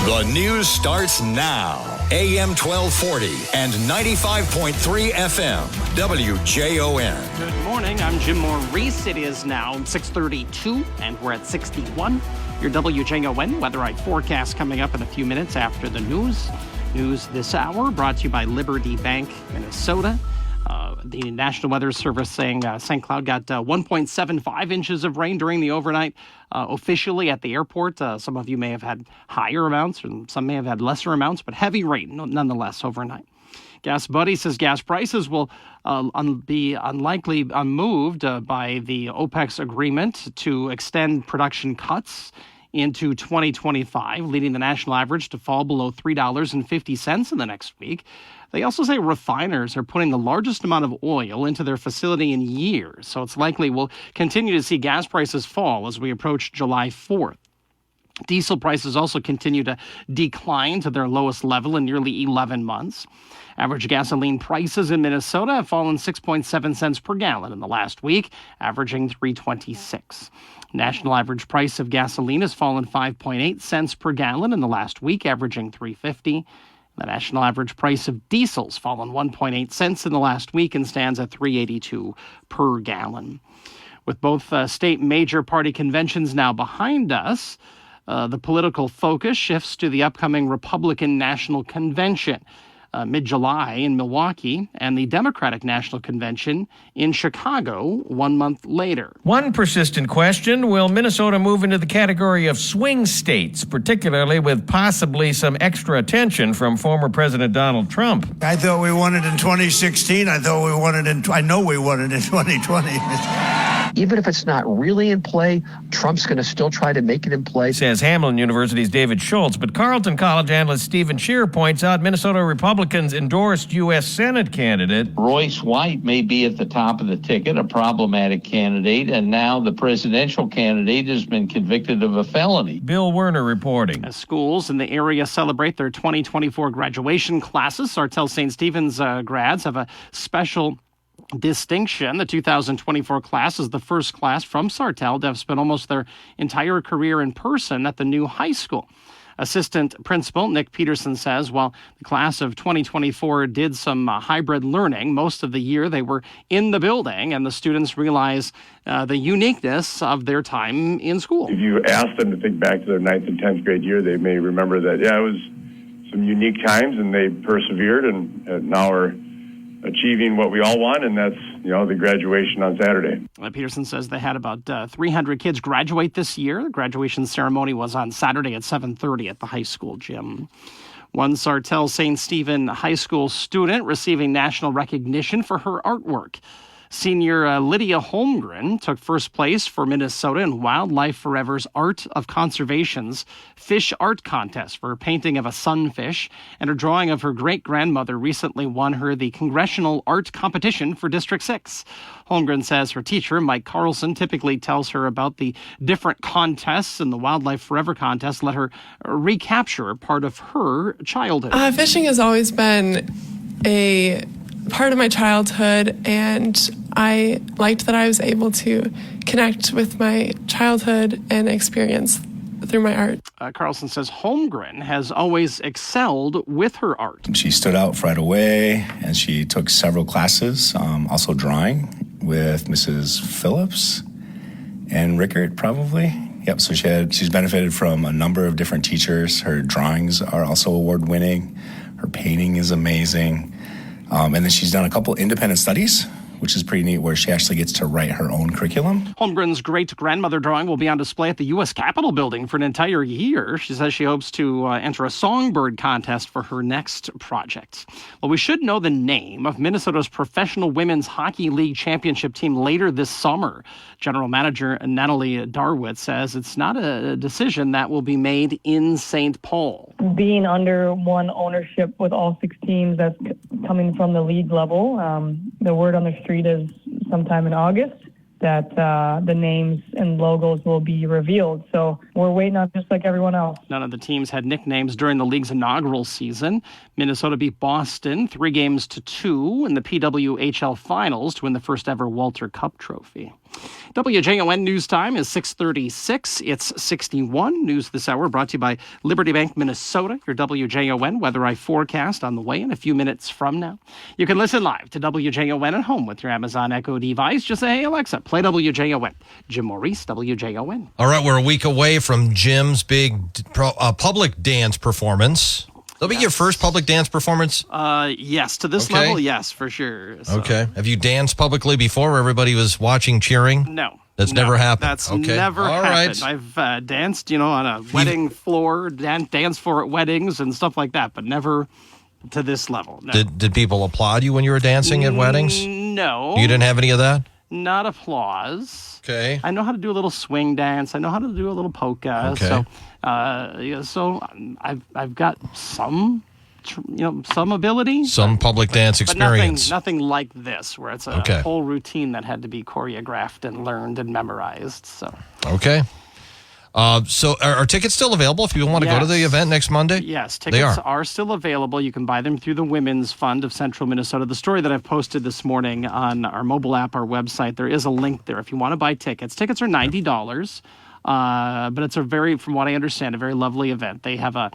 The news starts now. AM 1240 and 95.3 FM. WJON. Good morning. I'm Jim Maurice. It is now 6:32 and we're at 61. Your WJON weather forecast coming up in a few minutes after the news. News this hour brought to you by Liberty Bank, Minnesota. The National Weather Service saying St. Cloud got 1.75 inches of rain during the overnight officially at the airport. Some of you may have had higher amounts, and some may have had lesser amounts, but heavy rain nonetheless overnight. Gas Buddy says gas prices will be unlikely unmoved by the OPEC's agreement to extend production cuts into 2025, leading the national average to fall below $3.50 in the next week. They also say refiners are putting the largest amount of oil into their facility in years, so it's likely we'll continue to see gas prices fall as we approach July 4th. Diesel prices also continue to decline to their lowest level in nearly 11 months. Average gasoline prices in Minnesota have fallen 6.7 cents per gallon in the last week, averaging $3.26. National average price of gasoline has fallen 5.8 cents per gallon in the last week, averaging $3.50. The national average price of diesel's fallen 1.8 cents in the last week and stands at $3.82 per gallon. With both state major party conventions now behind us, the political focus shifts to the upcoming Republican National Convention mid-July in Milwaukee and the Democratic National Convention in Chicago 1 month later. One persistent question, will Minnesota move into the category of swing states, particularly with possibly some extra attention from former President Donald Trump? I thought we won it in 2016. I know we won it in 2020. Even if it's not really in play, Trump's going to still try to make it in play. Says Hamline University's David Schultz. But Carleton College analyst Stephen Scheer points out Minnesota Republicans endorsed U.S. Senate candidate Royce White may be at the top of the ticket, a problematic candidate, and now the presidential candidate has been convicted of a felony. Bill Werner reporting. As schools in the area celebrate their 2024 graduation classes, Sartell St. Stephen's grads have a special distinction. The 2024 class is the first class from Sartell to have spent almost their entire career in person at the new high school. Assistant Principal Nick Peterson says while the class of 2024 did some hybrid learning, most of the year they were in the building, and the students realize the uniqueness of their time in school. If you ask them to think back to their 9th and 10th grade year, they may remember that, it was some unique times, and they persevered, and now are achieving what we all want, and that's, the graduation on Saturday. Peterson says they had about 300 kids graduate this year. The graduation ceremony was on Saturday at 7:30 at the high school gym. One Sartell St. Stephen high school student receiving national recognition for her artwork. Senior Lydia Holmgren took first place for Minnesota in Wildlife Forever's Art of Conservation's Fish Art Contest for her painting of a sunfish, and her drawing of her great-grandmother recently won her the Congressional Art Competition for District 6. Holmgren says her teacher, Mike Carlson, typically tells her about the different contests, and the Wildlife Forever contest let her recapture part of her childhood. Fishing has always been a part of my childhood, and I liked that I was able to connect with my childhood and experience through my art. Carlson says Holmgren has always excelled with her art. She stood out right away, and she took several classes, also drawing with Mrs. Phillips and Rickert, probably. Yep, so she's benefited from a number of different teachers. Her drawings are also award-winning. Her painting is amazing. And then she's done a couple independent studies, which is pretty neat, where she actually gets to write her own curriculum. Holmgren's great-grandmother drawing will be on display at the U.S. Capitol building for an entire year. She says she hopes to enter a songbird contest for her next project. Well, we should know the name of Minnesota's Professional Women's Hockey League championship team later this summer. General Manager Natalie Darwitz says it's not a decision that will be made in St. Paul. Being under one ownership with all 6 teams that's coming from the league level, the word on the street is sometime in August that the names and logos will be revealed. So we're waiting on just like everyone else. None of the teams had nicknames during the league's inaugural season. Minnesota beat Boston 3-2 in the PWHL finals to win the first ever Walter Cup trophy. WJON news time is 6:36. It's 61. News this hour brought to you by Liberty Bank, Minnesota. Your WJON weather eye forecast on the way in a few minutes from now. You can listen live to WJON at home with your Amazon Echo device. Just say, hey, Alexa, play WJON. Jim Maurice, WJON. All right, we're a week away from Jim's big public dance performance. That'll be your first public dance performance? Yes, to this level, yes, for sure. So. Okay. Have you danced publicly before where everybody was watching, cheering? No. That's never happened? That's never happened. Right. I've danced, on a wedding floor, dance floor at weddings and stuff like that, but never to this level. No. Did people applaud you when you were dancing at weddings? No. You didn't have any of that? Not applause. Okay. I know how to do a little swing dance. I know how to do a little polka. Okay. So I've got some ability. Some public dance experience. But nothing like this, where it's a whole routine that had to be choreographed and learned and memorized. So. Okay. So are tickets still available if you want to go to the event next Monday? Yes, tickets are still available. You can buy them through the Women's Fund of Central Minnesota. The story that I've posted this morning on our mobile app, our website, there is a link there if you want to buy tickets. Tickets are $90, but it's from what I understand, a very lovely event. They have a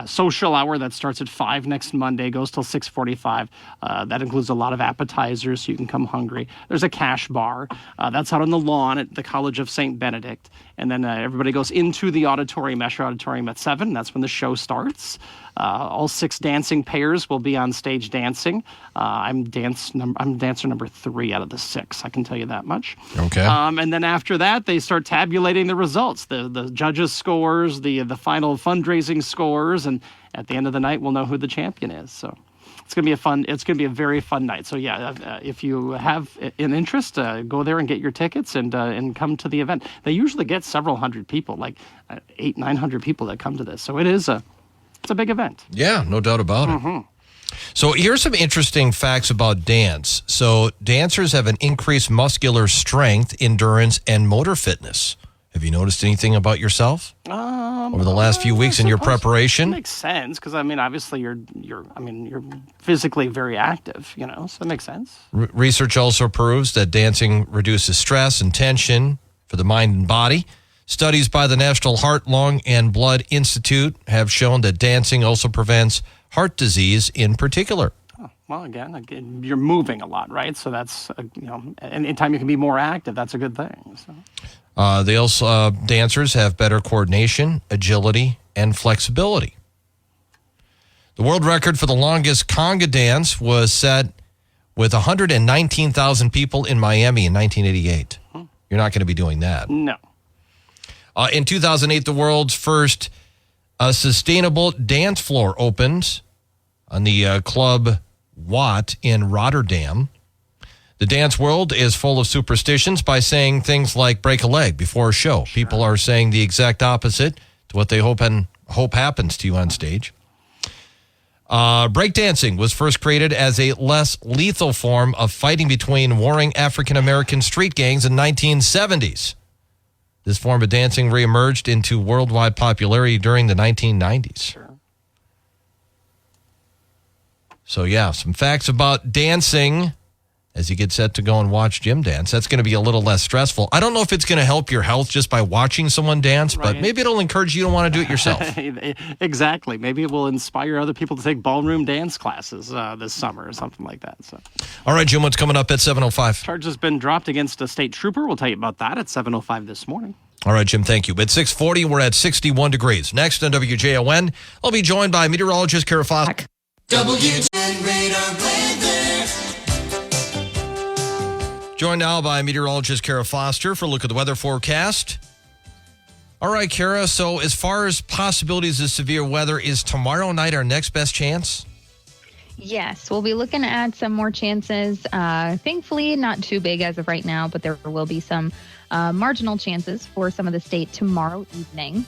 social hour that starts at 5 next Monday, goes till 6:45. That includes a lot of appetizers, so you can come hungry. There's a cash bar. That's out on the lawn at the College of St. Benedict. And then everybody goes into the auditorium, Escher Auditorium at 7. That's when the show starts. All 6 dancing pairs will be on stage dancing. I'm dancer number 3 out of the 6. I can tell you that much. Okay. And then after that, they start tabulating the results, the judges' scores, the final fundraising scores, and at the end of the night, we'll know who the champion is. So it's going to be a very fun night. So yeah, if you have an interest, go there and get your tickets and come to the event. They usually get several hundred people, like 800-900 people that come to this. So it's a big event. Yeah, no doubt about it. So here's some interesting facts about dance. So dancers have an increased muscular strength, endurance, and motor fitness. Have you noticed anything about yourself over the last few weeks in your preparation? It makes sense because obviously you're physically very active, so it makes sense. Research also proves that dancing reduces stress and tension for the mind and body. Studies by the National Heart, Lung, and Blood Institute have shown that dancing also prevents heart disease in particular. Oh, well, again, you're moving a lot, right? So that's, anytime you can be more active, that's a good thing. So. Dancers have better coordination, agility, and flexibility. The world record for the longest conga dance was set with 119,000 people in Miami in 1988. You're not going to be doing that. No. In 2008, the world's first sustainable dance floor opened on the Club Watt in Rotterdam. The dance world is full of superstitions by saying things like break a leg before a show. Sure. People are saying the exact opposite to what they hope happens to you on stage. Breakdancing was first created as a less lethal form of fighting between warring African-American street gangs in the 1970s. This form of dancing reemerged into worldwide popularity during the 1990s. Sure. So, yeah, some facts about dancing as you get set to go and watch Jim dance. That's going to be a little less stressful. I don't know if it's going to help your health just by watching someone dance, but maybe it'll encourage you to want to do it yourself. Exactly. Maybe it will inspire other people to take ballroom dance classes this summer or something like that. So. All right, Jim, what's coming up at 7:05? Charge has been dropped against a state trooper. We'll tell you about that at 7:05 this morning. All right, Jim, thank you. At 6:40, we're at 61 degrees. Next on WJON, I'll be joined by meteorologist Kara Foster. WJON radar weather. Joined now by meteorologist Kara Foster for a look at the weather forecast. All right, Kara, so as far as possibilities of severe weather, is tomorrow night our next best chance? Yes, we'll be looking at some more chances. Thankfully, not too big as of right now, but there will be some marginal chances for some of the state tomorrow evening.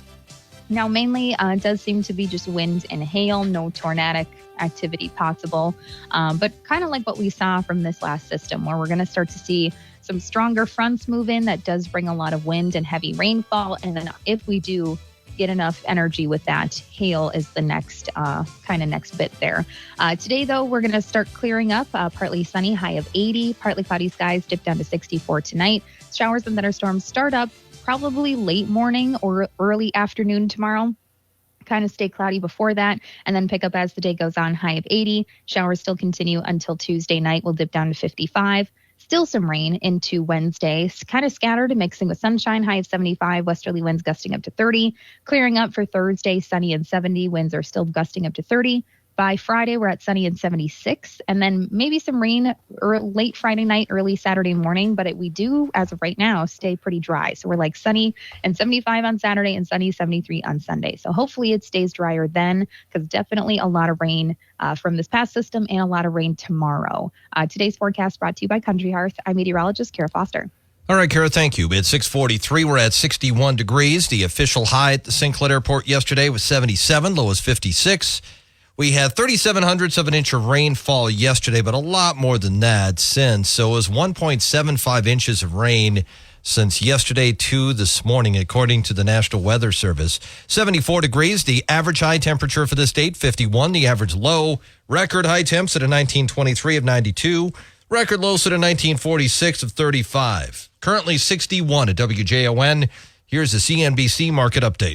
Now, mainly, it does seem to be just wind and hail, no tornadic activity possible, but kind of like what we saw from this last system, where we're going to start to see some stronger fronts move in. That does bring a lot of wind and heavy rainfall, and then if we do get enough energy with that. Hail is the next next bit there. Today, though, we're going to start clearing up. Partly sunny, high of 80. Partly cloudy skies dip down to 64 tonight. Showers and thunderstorms start up probably late morning or early afternoon tomorrow. Kind of stay cloudy before that and then pick up as the day goes on, high of 80. Showers still continue until Tuesday night. We'll dip down to 55. Still some rain into Wednesday, kind of scattered and mixing with sunshine, high of 75, westerly winds gusting up to 30. Clearing up for Thursday, sunny and 70. Winds are still gusting up to 30. By Friday, we're at sunny and 76, and then maybe some rain late Friday night, early Saturday morning. But we do, as of right now, stay pretty dry. So we're like sunny and 75 on Saturday and sunny 73 on Sunday. So hopefully it stays drier then, because definitely a lot of rain from this past system and a lot of rain tomorrow. Today's forecast brought to you by Country Hearth. I'm meteorologist Kara Foster. All right, Kara, thank you. It's 6:43. We're at 61 degrees. The official high at the St. Cloud Airport yesterday was 77, low was 56. We had 37 hundredths of an inch of rainfall yesterday, but a lot more than that since. So it was 1.75 inches of rain since yesterday to this morning, according to the National Weather Service. 74 degrees, the average high temperature for this date, 51. The average low, record high temps at a 1923 of 92. Record low at a 1946 of 35. Currently 61 at WJON. Here's the CNBC market update.